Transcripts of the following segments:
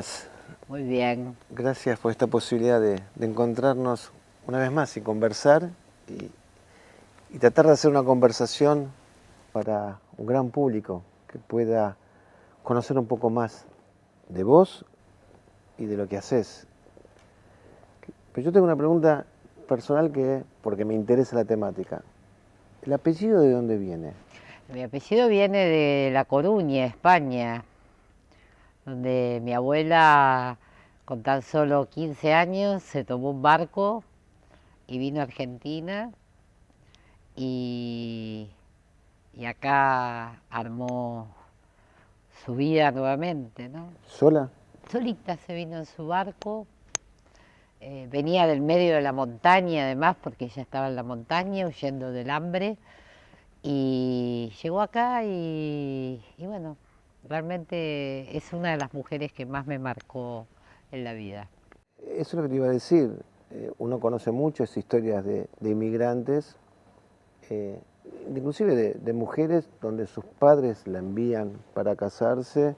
estás? Muy bien. Gracias por esta posibilidad de encontrarnos una vez más y conversar y tratar de hacer una conversación para un gran público que pueda conocer un poco más de vos y de lo que haces. Pero yo tengo una pregunta personal porque me interesa la temática. ¿El apellido de dónde viene? Mi apellido viene de La Coruña, España, donde mi abuela, con tan solo 15 años, se tomó un barco y vino a Argentina y, y acá armó su vida nuevamente, ¿no? ¿Sola? Solita se vino en su barco, venía del medio de la montaña además, porque ella estaba en la montaña huyendo del hambre. Y llegó acá y bueno, realmente es una de las mujeres que más me marcó en la vida. Eso es lo que te iba a decir. Uno conoce muchas historias de inmigrantes, eh, inclusive de mujeres donde sus padres la envían para casarse,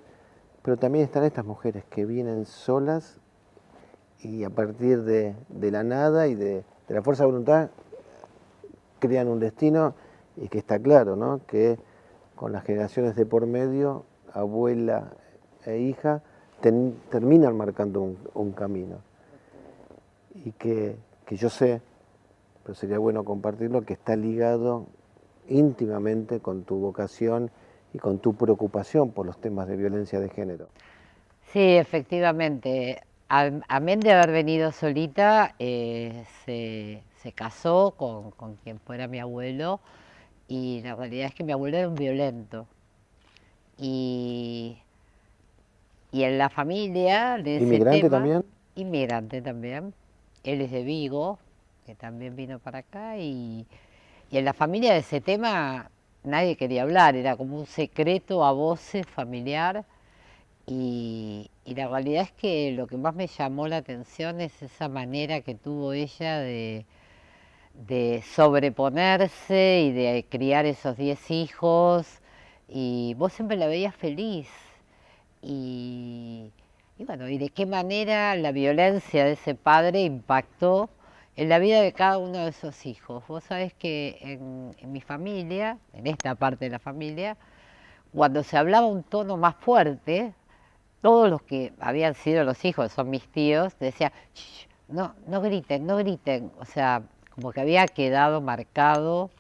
pero también están estas mujeres que vienen solas y a partir de la nada y de la fuerza de voluntad crean un destino y que está claro, ¿no? Que con las generaciones de por medio, abuela e hija, terminan marcando un camino. Y que yo sé, pero sería bueno compartirlo, que está ligado íntimamente con tu vocación y con tu preocupación por los temas de violencia de género. Sí, efectivamente, amén de haber venido solita, se casó con quien fuera mi abuelo y la realidad es que mi abuelo era un violento. Y, y en la familia de ese ¿Inmigrante tema, también? inmigrante también, él es de Vigo, que también vino para acá y en la familia de ese tema nadie quería hablar, era como un secreto a voces familiar y la realidad es que lo que más me llamó la atención es esa manera que tuvo ella de sobreponerse y de criar esos 10 hijos y vos siempre la veías feliz y, y bueno, y de qué manera la violencia de ese padre impactó en la vida de cada uno de esos hijos. Vos sabés que en mi familia, en esta parte de la familia, cuando se hablaba un tono más fuerte, todos los que habían sido los hijos, son mis tíos, decían, "Shh, no, no griten, no griten". O sea, como que había quedado marcado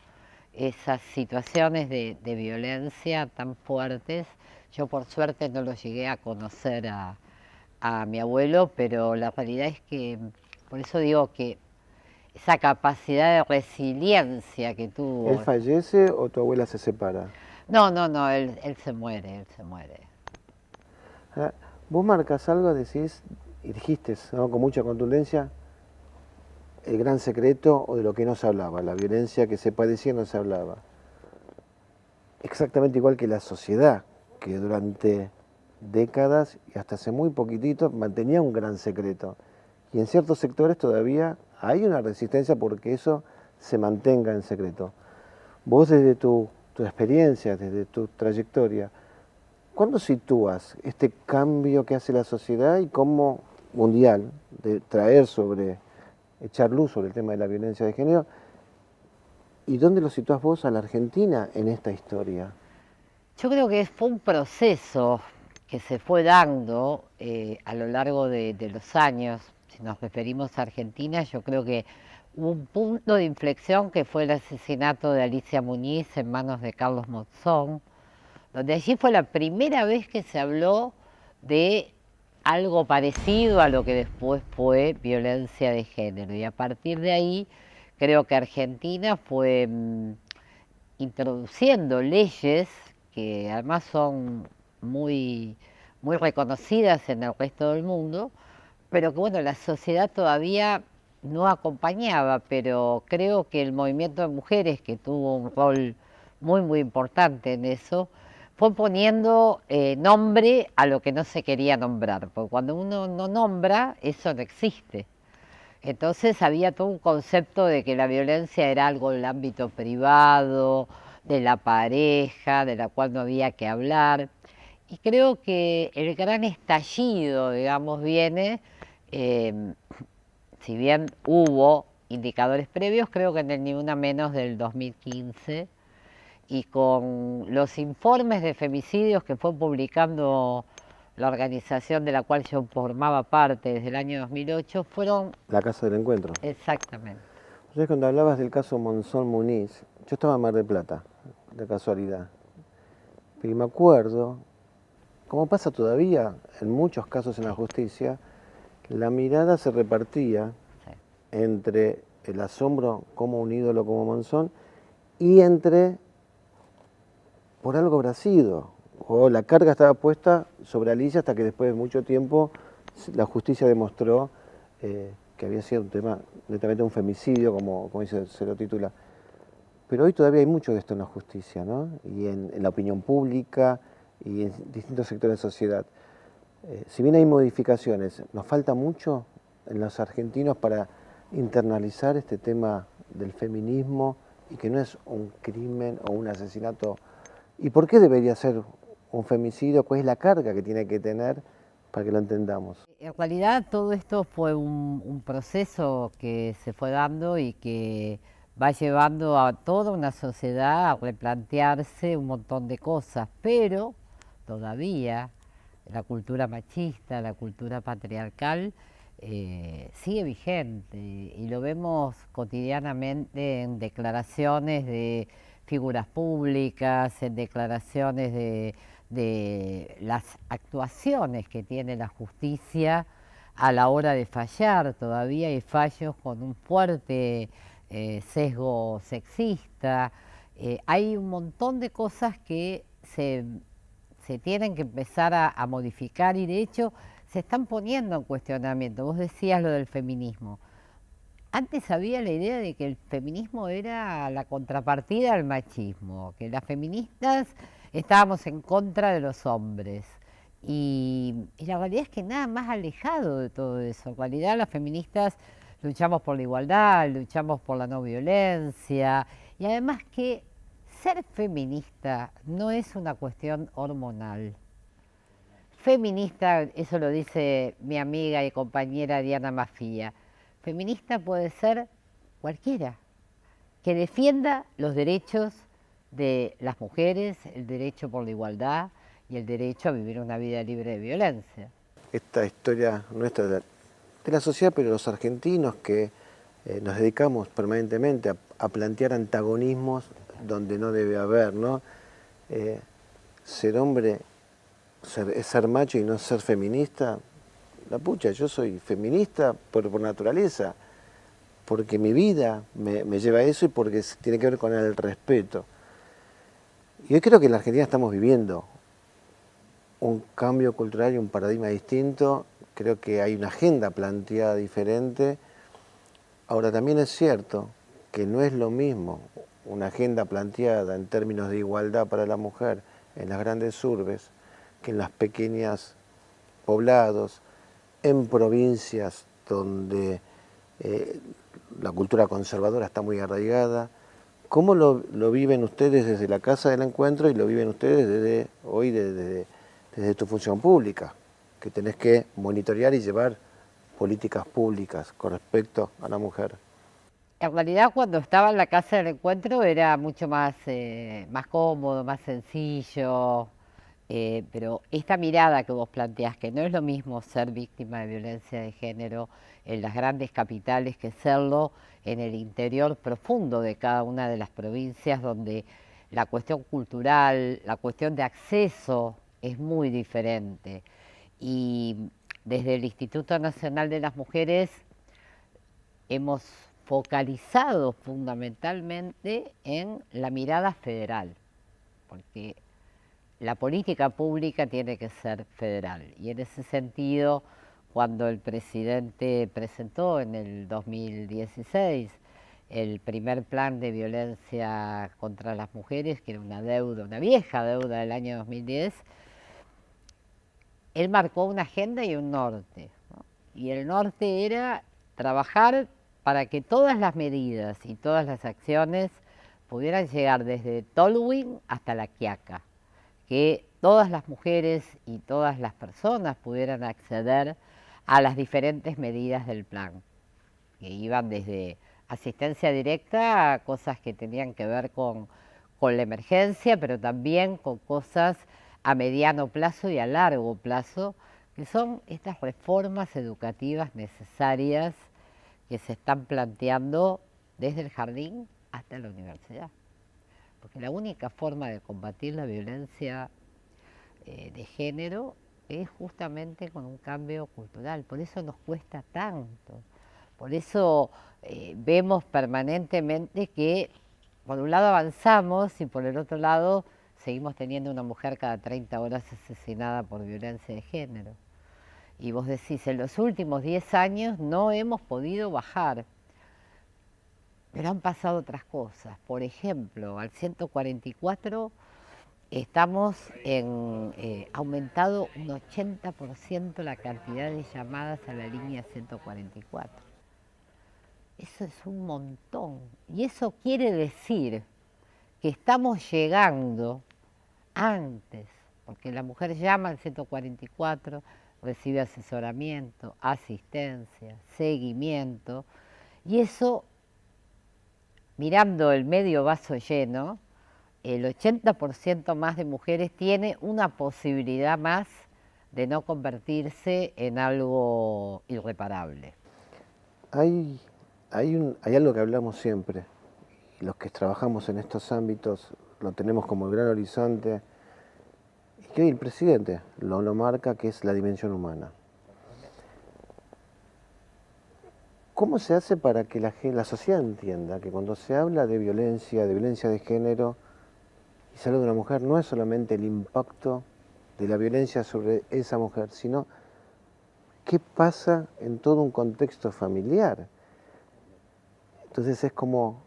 esas situaciones de violencia tan fuertes. Yo por suerte no lo llegué a conocer a mi abuelo, pero la realidad es que, por eso digo que esa capacidad de resiliencia que ¿Él tuvo. fallece o tu abuela se separa? No, no, no, él se muere, él se muere. Ah, vos marcas algo, decís, y dijiste, ¿no? Con mucha contundencia, el gran secreto o de lo que no se hablaba, la violencia que se padecía no se hablaba. Exactamente igual que la sociedad, que durante décadas y hasta hace muy poquitito mantenía un gran secreto. Y en ciertos sectores todavía hay una resistencia porque eso se mantenga en secreto. Vos desde tu experiencia, desde tu trayectoria, ¿cuándo sitúas este cambio que hace la sociedad y cómo mundial de echar luz sobre el tema de la violencia de género? ¿Y dónde lo situás vos a la Argentina en esta historia? Yo creo que fue un proceso que se fue dando a lo largo de los años. Si nos referimos a Argentina, yo creo que hubo un punto de inflexión que fue el asesinato de Alicia Muñiz en manos de Carlos Monzón, donde allí fue la primera vez que se habló de algo parecido a lo que después fue violencia de género. Y a partir de ahí creo que Argentina fue introduciendo leyes que además son muy, muy reconocidas en el resto del mundo, pero que bueno, la sociedad todavía no acompañaba, pero creo que el movimiento de mujeres, que tuvo un rol muy, muy importante en eso, fue poniendo nombre a lo que no se quería nombrar, porque cuando uno no nombra, eso no existe. Entonces había todo un concepto de que la violencia era algo del ámbito privado, de la pareja, de la cual no había que hablar. Y creo que el gran estallido, digamos, viene, eh, si bien hubo indicadores previos, creo que en Ni Una Menos del 2015, y con los informes de femicidios que fue publicando la organización de la cual yo formaba parte desde el año 2008, fueron La Casa del Encuentro. exactamente. Entonces, cuando hablabas del caso Monzón Muniz, yo estaba en Mar del Plata, de casualidad. Y me acuerdo, como pasa todavía en muchos casos en la justicia, la mirada se repartía Sí. entre el asombro como un ídolo como Monzón y entre por algo habrá sido. O la carga estaba puesta sobre Alicia hasta que después de mucho tiempo la justicia demostró que había sido un tema netamente un femicidio, como dice, se lo titula. Pero hoy todavía hay mucho de esto en la justicia, ¿no? Y en la opinión pública y en distintos sectores de sociedad. Si bien hay modificaciones, nos falta mucho en los argentinos para internalizar este tema del feminismo y que no es un crimen o un asesinato. ¿Y por qué debería ser un femicidio? ¿Cuál es la carga que tiene que tener para que lo entendamos? En realidad todo esto fue un proceso que se fue dando y que va llevando a toda una sociedad a replantearse un montón de cosas, pero todavía la cultura machista, la cultura patriarcal sigue vigente y lo vemos cotidianamente en declaraciones de figuras públicas, en declaraciones de las actuaciones que tiene la justicia a la hora de fallar. Todavía hay fallos con un fuerte sesgo sexista. Hay un montón de cosas que se tienen que empezar a modificar y de hecho se están poniendo en cuestionamiento. Vos decías lo del feminismo. Antes había la idea de que el feminismo era la contrapartida al machismo, que las feministas estábamos en contra de los hombres. Y la realidad es que nada más alejado de todo eso. En realidad las feministas luchamos por la igualdad, luchamos por la no violencia y además que ser feminista no es una cuestión hormonal. Feminista, eso lo dice mi amiga y compañera Diana Mafía, feminista puede ser cualquiera que defienda los derechos de las mujeres, el derecho por la igualdad y el derecho a vivir una vida libre de violencia. Esta historia nuestra de la sociedad, pero los argentinos que nos dedicamos permanentemente a plantear antagonismos donde no debe haber, ¿no? Ser hombre es ser macho y no ser feminista. La pucha, yo soy feminista por naturaleza, porque mi vida me lleva a eso y porque tiene que ver con el respeto. Y hoy creo que en la Argentina estamos viviendo un cambio cultural y un paradigma distinto. Creo que hay una agenda planteada diferente. Ahora también es cierto que no es lo mismo una agenda planteada en términos de igualdad para la mujer en las grandes urbes que en las pequeñas poblados, en provincias donde la cultura conservadora está muy arraigada. ¿Cómo lo viven ustedes desde la Casa del Encuentro y lo viven ustedes desde hoy, desde tu función pública, que tenés que monitorear y llevar políticas públicas con respecto a la mujer? En realidad cuando estaba en la Casa del Encuentro era mucho más, más cómodo, más sencillo, pero esta mirada que vos planteás, que no es lo mismo ser víctima de violencia de género en las grandes capitales que serlo en el interior profundo de cada una de las provincias donde la cuestión cultural, la cuestión de acceso es muy diferente. Y desde el Instituto Nacional de las Mujeres hemos focalizado fundamentalmente en la mirada federal, porque la política pública tiene que ser federal. Y en ese sentido, cuando el presidente presentó en el 2016 el primer plan de violencia contra las mujeres, que era una deuda, una vieja deuda del año 2010, él marcó una agenda y un norte, ¿no? Y el norte era trabajar para que todas las medidas y todas las acciones pudieran llegar desde Tolwyn hasta La Quiaca, que todas las mujeres y todas las personas pudieran acceder a las diferentes medidas del plan, que iban desde asistencia directa a cosas que tenían que ver con la emergencia, pero también con cosas a mediano plazo y a largo plazo, que son estas reformas educativas necesarias que se están planteando desde el jardín hasta la universidad. Porque la única forma de combatir la violencia de género es justamente con un cambio cultural, por eso nos cuesta tanto, por eso vemos permanentemente que por un lado avanzamos y por el otro lado seguimos teniendo una mujer cada 30 horas asesinada por violencia de género. Y vos decís, en los últimos 10 años no hemos podido bajar, pero han pasado otras cosas. Por ejemplo, al 144 estamos en aumentado un 80% la cantidad de llamadas a la línea 144. Eso es un montón. Y eso quiere decir que estamos llegando antes, porque la mujer llama al 144, recibe asesoramiento, asistencia, seguimiento, y eso, mirando el medio vaso lleno, el 80% más de mujeres tiene una posibilidad más de no convertirse en algo irreparable. Hay algo que hablamos siempre, y los que trabajamos en estos ámbitos lo tenemos como el gran horizonte, y que hoy el presidente lo marca, que es la dimensión humana. ¿Cómo se hace para que la sociedad entienda que cuando se habla de violencia de género, y se habla de una mujer, no es solamente el impacto de la violencia sobre esa mujer, sino qué pasa en todo un contexto familiar? Entonces es como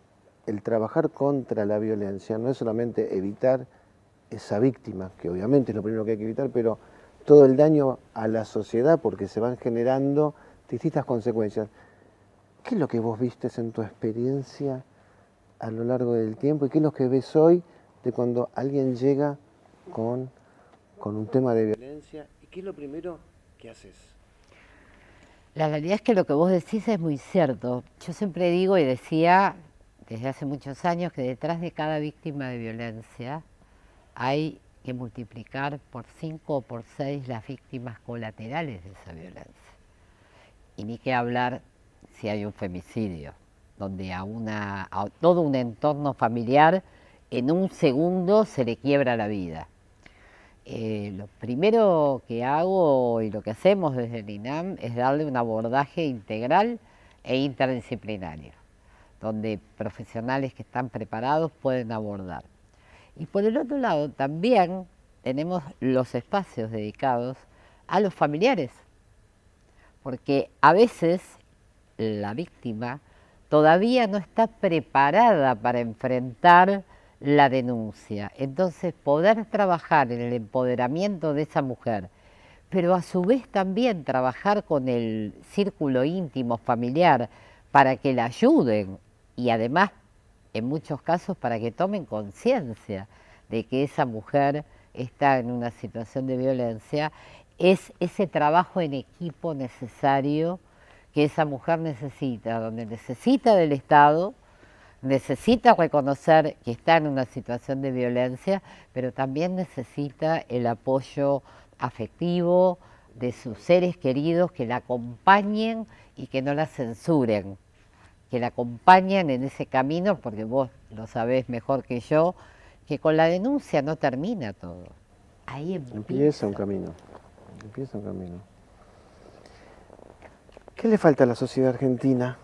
el trabajar contra la violencia, no es solamente evitar esa víctima, que obviamente es lo primero que hay que evitar, pero todo el daño a la sociedad, porque se van generando distintas consecuencias. ¿Qué es lo que vos vistes en tu experiencia a lo largo del tiempo y qué es lo que ves hoy de cuando alguien llega con un tema de violencia? ¿Y qué es lo primero que haces? La realidad es que lo que vos decís es muy cierto. Yo siempre digo y decía desde hace muchos años que detrás de cada víctima de violencia hay que multiplicar por 5 o por 6 las víctimas colaterales de esa violencia. Y ni que hablar si hay un femicidio, donde a todo un entorno familiar en un segundo se le quiebra la vida. Lo primero que hago y lo que hacemos desde el INAM es darle un abordaje integral e interdisciplinario, donde profesionales que están preparados pueden abordar. Y por el otro lado también tenemos los espacios dedicados a los familiares, porque a veces la víctima todavía no está preparada para enfrentar la denuncia. Entonces, poder trabajar en el empoderamiento de esa mujer, pero a su vez también trabajar con el círculo íntimo familiar para que la ayuden y además, en muchos casos, para que tomen conciencia de que esa mujer está en una situación de violencia, es ese trabajo en equipo necesario que esa mujer necesita, donde necesita del Estado, necesita reconocer que está en una situación de violencia, pero también necesita el apoyo afectivo de sus seres queridos que la acompañen y que no la censuren, que la acompañen en ese camino, porque vos lo sabés mejor que yo, que con la denuncia no termina todo. Ahí Empieza un camino, empieza un camino. ¿Qué le falta a la sociedad argentina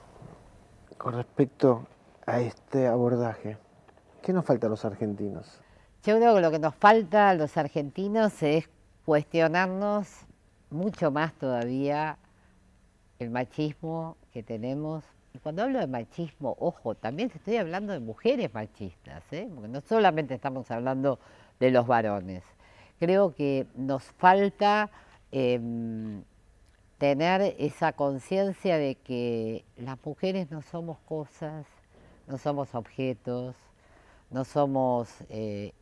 con respecto a este abordaje? ¿Qué nos falta a los argentinos? Yo creo que lo que nos falta a los argentinos es cuestionarnos mucho más todavía el machismo que tenemos. Y cuando hablo de machismo, ojo, también estoy hablando de mujeres machistas, porque no solamente estamos hablando de los varones. Creo que nos falta tener esa conciencia de que las mujeres no somos cosas, no somos objetos, no somos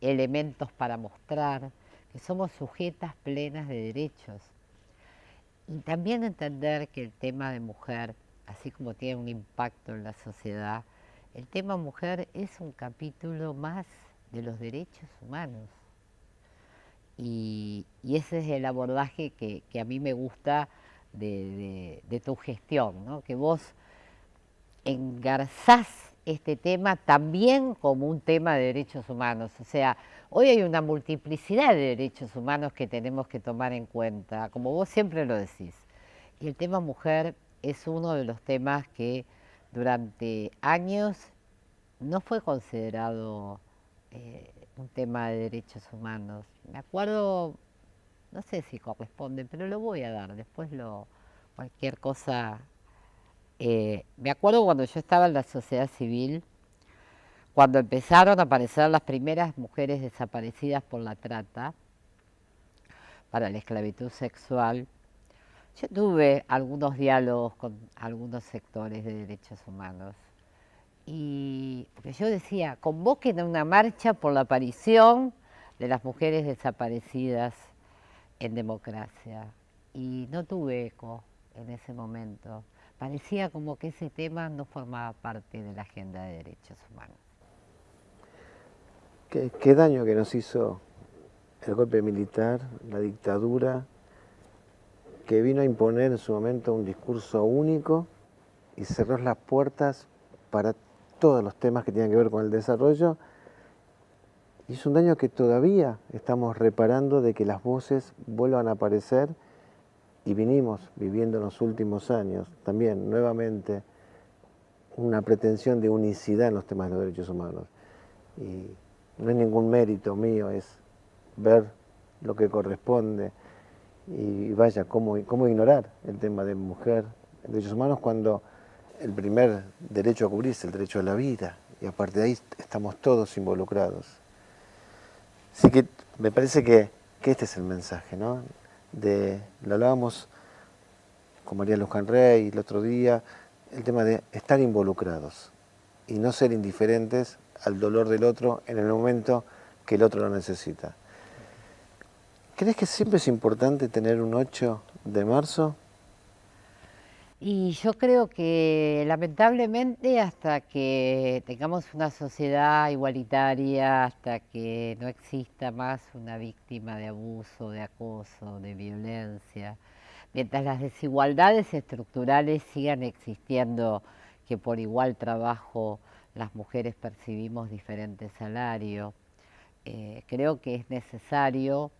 elementos para mostrar, que somos sujetas plenas de derechos. Y también entender que el tema de mujer, así como tiene un impacto en la sociedad, el tema mujer es un capítulo más de los derechos humanos. Y ese es el abordaje que a mí me gusta de tu gestión, ¿no? Que vos engarzás este tema también como un tema de derechos humanos. O sea, hoy hay una multiplicidad de derechos humanos que tenemos que tomar en cuenta, como vos siempre lo decís. Y el tema mujer es uno de los temas que durante años no fue considerado un tema de derechos humanos. Me acuerdo, no sé si corresponde, pero lo voy a dar, después cualquier cosa. Me acuerdo cuando yo estaba en la sociedad civil, cuando empezaron a aparecer las primeras mujeres desaparecidas por la trata para la esclavitud sexual. Yo tuve algunos diálogos con algunos sectores de derechos humanos. Y porque yo decía, convoquen a una marcha por la aparición de las mujeres desaparecidas en democracia. Y no tuve eco en ese momento. Parecía como que ese tema no formaba parte de la agenda de derechos humanos. ¿Qué daño que nos hizo el golpe militar, la dictadura, que vino a imponer en su momento un discurso único y cerró las puertas para todos los temas que tienen que ver con el desarrollo? Y es un daño que todavía estamos reparando de que las voces vuelvan a aparecer, y vinimos viviendo en los últimos años también nuevamente una pretensión de unicidad en los temas de los derechos humanos. Y no es ningún mérito mío, es ver lo que corresponde. Y vaya, ¿cómo ignorar el tema de mujer en derechos humanos cuando el primer derecho a cubrir es el derecho a la vida? Y aparte de ahí estamos todos involucrados. Así que me parece que este es el mensaje, ¿no? Lo hablábamos con María Luján Rey el otro día, el tema de estar involucrados y no ser indiferentes al dolor del otro en el momento que el otro lo necesita. ¿Crees que siempre es importante tener un 8 de marzo? Y yo creo que lamentablemente hasta que tengamos una sociedad igualitaria, hasta que no exista más una víctima de abuso, de acoso, de violencia, mientras las desigualdades estructurales sigan existiendo, que por igual trabajo las mujeres percibimos diferentes salarios, creo que es necesario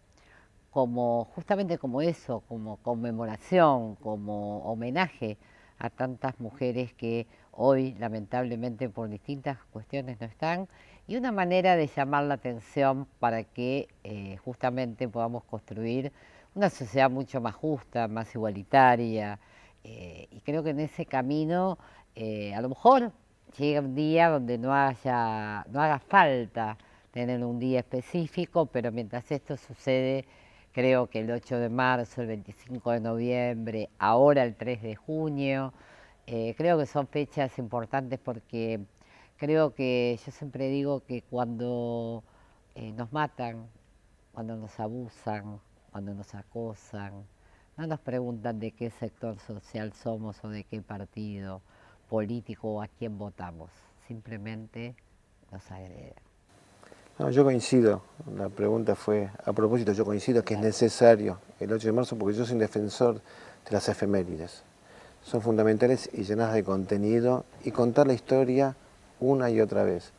como justamente como eso, como conmemoración, como homenaje a tantas mujeres que hoy lamentablemente por distintas cuestiones no están, y una manera de llamar la atención para que justamente podamos construir una sociedad mucho más justa, más igualitaria, y creo que en ese camino a lo mejor llega un día donde no haga falta tener un día específico, pero mientras esto sucede, creo que el 8 de marzo, el 25 de noviembre, ahora el 3 de junio, creo que son fechas importantes porque creo que yo siempre digo que cuando nos matan, cuando nos abusan, cuando nos acosan, no nos preguntan de qué sector social somos o de qué partido político o a quién votamos, simplemente nos agreden. No, yo coincido, la pregunta fue a propósito, yo coincido que es necesario el 8 de marzo porque yo soy un defensor de las efemérides. Son fundamentales y llenas de contenido y contar la historia una y otra vez.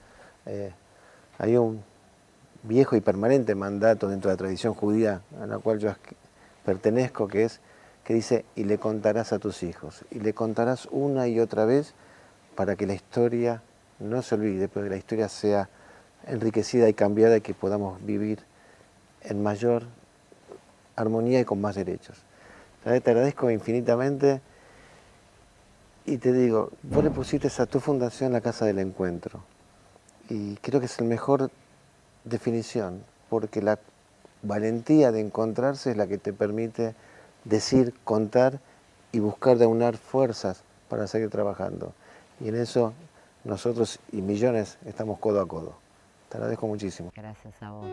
Hay un viejo y permanente mandato dentro de la tradición judía a la cual yo pertenezco, que dice, y le contarás a tus hijos, y le contarás una y otra vez para que la historia no se olvide, pero que la historia sea enriquecida y cambiada y que podamos vivir en mayor armonía y con más derechos. Te agradezco infinitamente y te digo, vos le pusiste a tu fundación la Casa del Encuentro y creo que es la mejor definición porque la valentía de encontrarse es la que te permite decir, contar y buscar de aunar fuerzas para seguir trabajando. Y en eso nosotros y millones estamos codo a codo. Te agradezco muchísimo. Gracias a vos.